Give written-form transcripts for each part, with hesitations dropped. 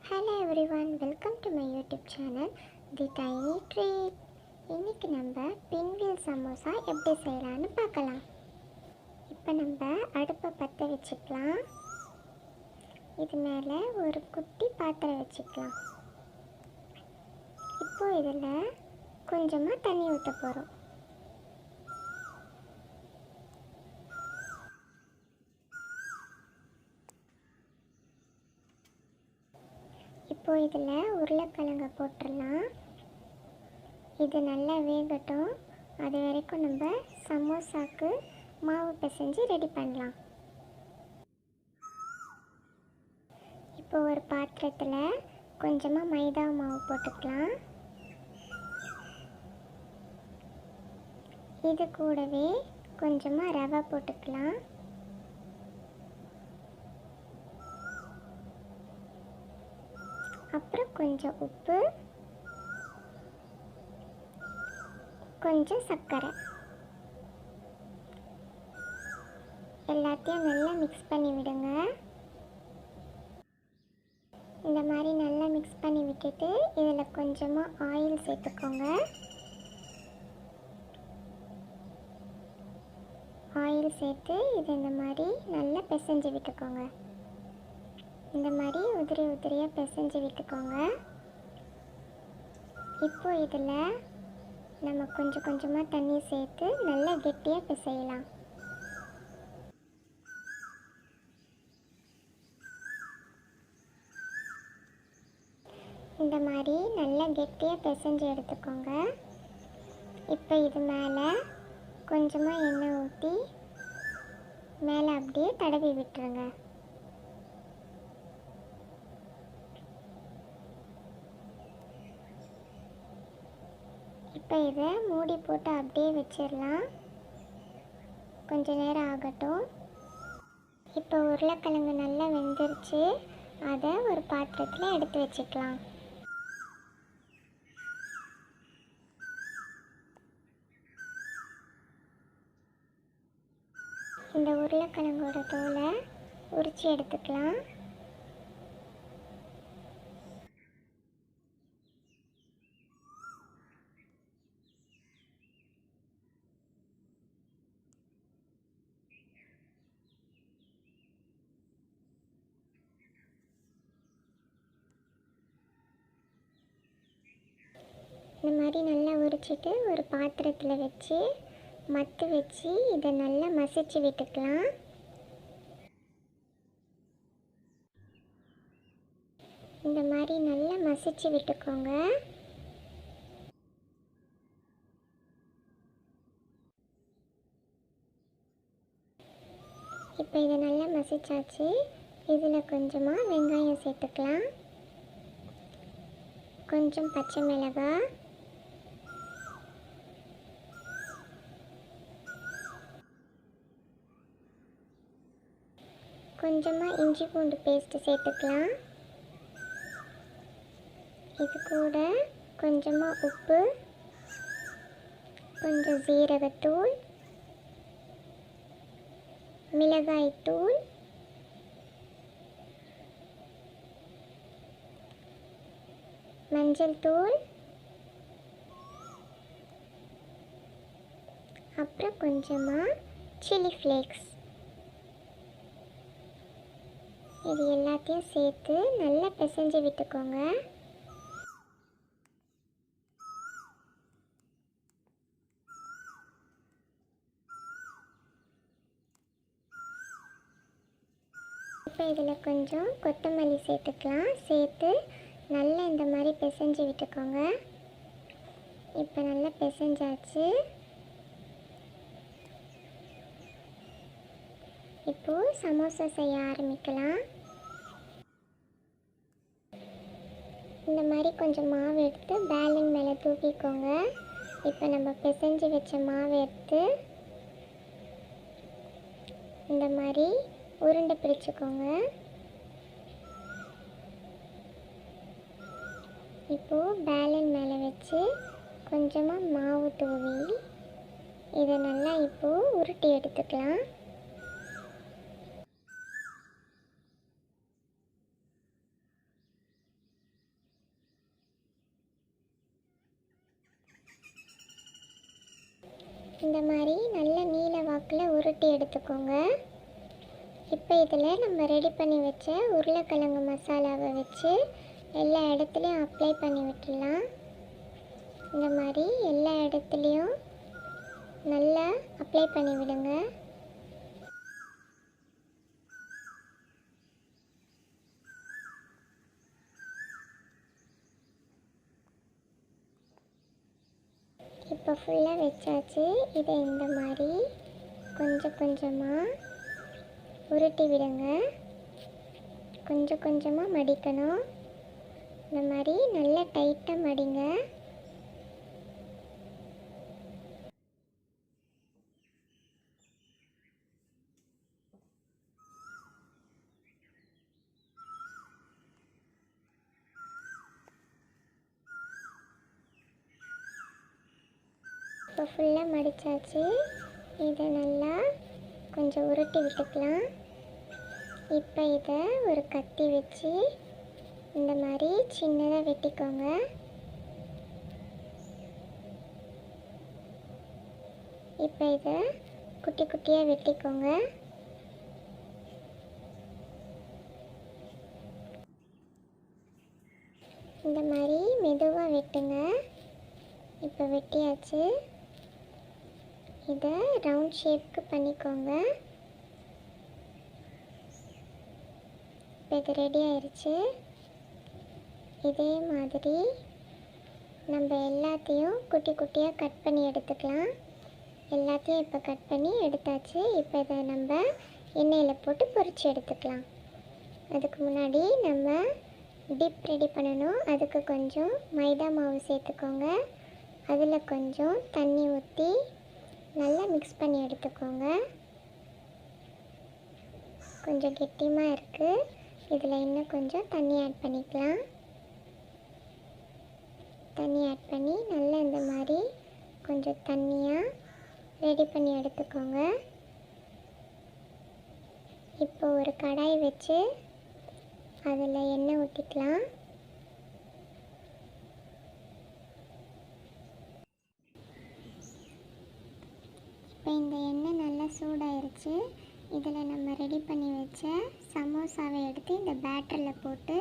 Hello everyone, welcome to my YouTube channel The Tiny Treat. இன்னைக்கு நம்ம pinwheel samosa எப்படி செய்யலாம்னு பார்க்கலாம். இப்போ நம்ம அடுப்பை பற்ற வச்சுக்கலாம். இது மேலே ஒரு குட்டி பாத்திரம் வச்சுக்கலாம். இப்போ இதில் கொஞ்சமாக தண்ணி ஊற்ற போகிறோம். இப்போ இதில் உருளைக்கிழங்கை போட்டுடலாம். இது நல்லா வேகட்டும். அது வரைக்கும் நம்ம சமோசாக்கு மாவு பிசைஞ்சு ரெடி பண்ணலாம். இப்போ ஒரு பாத்திரத்தில் கொஞ்சமாக மைதா மாவு போட்டுக்கலாம். இது கூடவே கொஞ்சமாக ரவை போட்டுக்கலாம். அப்புறம் கொஞ்சம் உப்பு, கொஞ்சம் சர்க்கரை, எல்லாத்தையும் நல்லா மிக்ஸ் பண்ணி விடுங்க. இந்த மாதிரி நல்லா மிக்ஸ் பண்ணி விட்டுட்டு இதில் கொஞ்சமாக ஆயில் சேர்த்துக்கோங்க. ஆயில் சேர்த்து இது இந்த மாதிரி நல்லா பிசைஞ்சு விட்டுக்கோங்க. இந்த மாதிரி உதிரி உதிரியாக பிசைஞ்சு விட்டுக்கோங்க. இப்போ இதில் நம்ம கொஞ்சம் கொஞ்சமாக தண்ணி சேர்த்து நல்லா கெட்டியாக பிசையலாம். இந்த மாதிரி நல்லா கெட்டியாக பிசைஞ்சு எடுத்துக்கோங்க. இப்போ இது மேலே கொஞ்சமாக எண்ணெய் ஊற்றி மேலே அப்படியே தடவி விட்டுருங்க. இப்போ இதை மூடி போட்டு அப்படியே வச்சிடலாம். கொஞ்சம் நேரம் ஆகட்டும். இப்போ உருளைக்கிழங்கு நல்லா வெந்துருச்சு. அதை ஒரு பாத்திரத்தில் எடுத்து வச்சுக்கலாம். இந்த உருளைக்கிழங்கோட தோலை உரித்து எடுத்துக்கலாம். இந்த மாதிரி நல்லா உரிச்சிட்டு ஒரு பாத்திரத்தில் வச்சு மத்து வச்சு இதை நல்லா மசிச்சு விட்டுக்கலாம். இந்த மாதிரி நல்லா மசிச்சு விட்டுக்கோங்க. இப்போ இதை நல்லா மசிச்சாச்சு. இதில் கொஞ்சமாக வெங்காயம் சேர்த்துக்கலாம். கொஞ்சம் பச்சை மிளகாய், கொஞ்சமாக இஞ்சி பூண்டு பேஸ்ட்டு சேர்த்துக்கலாம். இது கூட கொஞ்சமாக உப்பு, கொஞ்சம் ஜீரகத்தூள், மிளகாய்த்தூள், மஞ்சள் தூள், அப்புறம் கொஞ்சமாக சில்லி ஃப்ளேக்ஸ். இது எல்லாத்தையும் சேர்த்து நல்லா பிசைஞ்சு விட்டுக்கோங்க. இப்போ இதில் கொஞ்சம் கொத்தமல்லி சேர்த்துக்கலாம். சேர்த்து நல்லா இந்த மாதிரி பிசைஞ்சு விட்டுக்கோங்க. இப்போ நல்லா பிசைஞ்சாச்சு. இப்போது சமோசா செய்ய ஆரம்பிக்கலாம். இந்த மாதிரி கொஞ்சம் மாவு எடுத்து பேலன் மேலே தூக்கிக்கோங்க. இப்போ நம்ம பிசைஞ்சு வச்ச மாவு எடுத்து இந்த மாதிரி உருண்டை பிடிச்சிக்கோங்க. இப்போது பேலன் மேலே வச்சு கொஞ்சமாக மாவு தூவி இதை நல்லா இப்போது உருட்டி எடுத்துக்கலாம். இந்த மாதிரி நல்ல நீல வாக்கில் உருட்டி எடுத்துக்கோங்க. இப்போ இதில் நம்ம ரெடி பண்ணி வச்ச உருளைக்கிழங்கு மசாலாவை வச்சு எல்லா இடத்துலையும் அப்ளை பண்ணி விட்டுடலாம். இந்த மாதிரி எல்லா இடத்துலையும் நல்லா அப்ளை பண்ணி விடுங்க. இப்போ ஃபுல்லாக வச்சாச்சு. இதை இந்த மாதிரி கொஞ்சம் கொஞ்சமாக உருட்டி விடுங்க. கொஞ்சம் கொஞ்சமாக மடிக்கணும். இந்த மாதிரி நல்லா டைட்டாக மடிங்க. இப்போ ஃபுல்லாக மடித்தாச்சு. இதை நல்லா கொஞ்சம் உருட்டி விட்டுக்கலாம். இப்போ இதை ஒரு கத்தி வச்சு இந்த மாதிரி சின்னதாக வெட்டிக்கோங்க. இப்போ இதை குட்டி குட்டியாக வெட்டிக்கோங்க. இந்த மாதிரி மெதுவாக வெட்டுங்க. இப்போ வெட்டியாச்சு. இதை ரவுண்ட் ஷேப்க்கு பண்ணிக்கோங்க. இப்போ இது ரெடி ஆயிடுச்சு. இதே மாதிரி நம்ம எல்லாத்தையும் குட்டி குட்டியாக கட் பண்ணி எடுத்துக்கலாம். எல்லாத்தையும் இப்போ கட் பண்ணி எடுத்தாச்சு. இப்போ இதை நம்ம எண்ணெயில் போட்டு பொரிச்சு எடுத்துக்கலாம். அதுக்கு முன்னாடி நம்ம டிப் ரெடி பண்ணணும். அதுக்கு கொஞ்சம் மைதா மாவு சேர்த்துக்கோங்க. அதில் கொஞ்சம் தண்ணி ஊற்றி நல்லா மிக்ஸ் பண்ணி எடுத்துக்கோங்க. கொஞ்சம் கெட்டியமாக இருக்குது. இதில் இன்னும் கொஞ்சம் தண்ணி ஆட் பண்ணிக்கலாம். தண்ணி ஆட் பண்ணி நல்லா இந்த மாதிரி கொஞ்சம் தண்ணியாக ரெடி பண்ணி எடுத்துக்கோங்க. இப்போ ஒரு கடாய் வச்சு அதில் எண்ணெய் ஊற்றிக்கலாம். இப்போ இந்த எண்ணெய் நல்லா சூடாயிருச்சு. இதில் நம்ம ரெடி பண்ணி வச்ச சமோசாவை எடுத்து இந்த பேட்டரில் போட்டு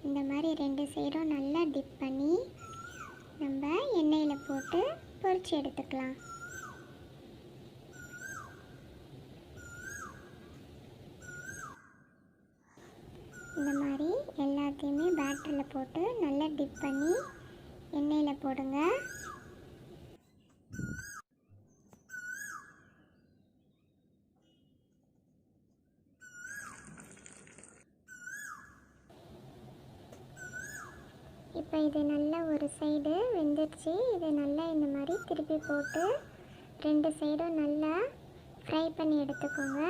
இந்த மாதிரி 2 சைடும் நல்லா டிப் பண்ணி நம்ம எண்ணெயில் போட்டு பொரிச்சு எடுத்துக்கலாம். இந்த மாதிரி எல்லாத்தையுமே பேட்டரில் போட்டு நல்லா டிப் பண்ணி எண்ணெயில் போடுங்க. இப்போ இது நல்லா ஒரு சைடு வெந்துடுச்சு. இதை நல்லா இந்த மாதிரி திருப்பி போட்டு 2 சைடும் நல்லா ஃப்ரை பண்ணி எடுத்துக்கோங்க.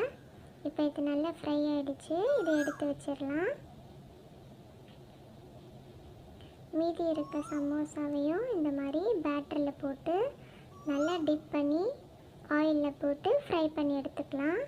இப்போ இது நல்லா ஃப்ரை ஆகிடுச்சு. இதை எடுத்து வச்சிடலாம். மீதி இருக்க சமோசாவையும் இந்த மாதிரி பேட்டரில் போட்டு நல்லா டிப் பண்ணி ஆயிலில் போட்டு ஃப்ரை பண்ணி எடுத்துக்கலாம்.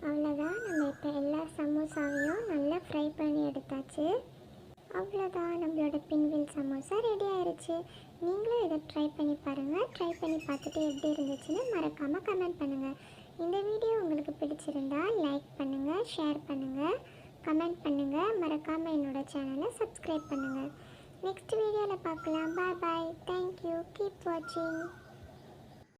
அவ்வளோதான். நம்ம இப்போ எல்லா சமோசாவையும் நல்லா ஃப்ரை பண்ணி எடுத்தாச்சு. அவ்வளோதான், நம்மளோட பின்வில் சமோசா ரெடி ஆயிடுச்சு. நீங்களும் இதை ட்ரை பண்ணி பாருங்கள். ட்ரை பண்ணி பார்த்துட்டு எப்படி இருந்துச்சுன்னு மறக்காமல் கமெண்ட் பண்ணுங்கள். இந்த வீடியோ உங்களுக்கு பிடிச்சிருந்தா லைக் பண்ணுங்கள், ஷேர் பண்ணுங்கள், கமெண்ட் பண்ணுங்கள். மறக்காமல் என்னோடய சேனலை சப்ஸ்கிரைப் பண்ணுங்கள். நெக்ஸ்ட் வீடியோவில் பார்க்கலாம். பாய் பாய். தேங்க்யூ. கீப் வாட்சிங்.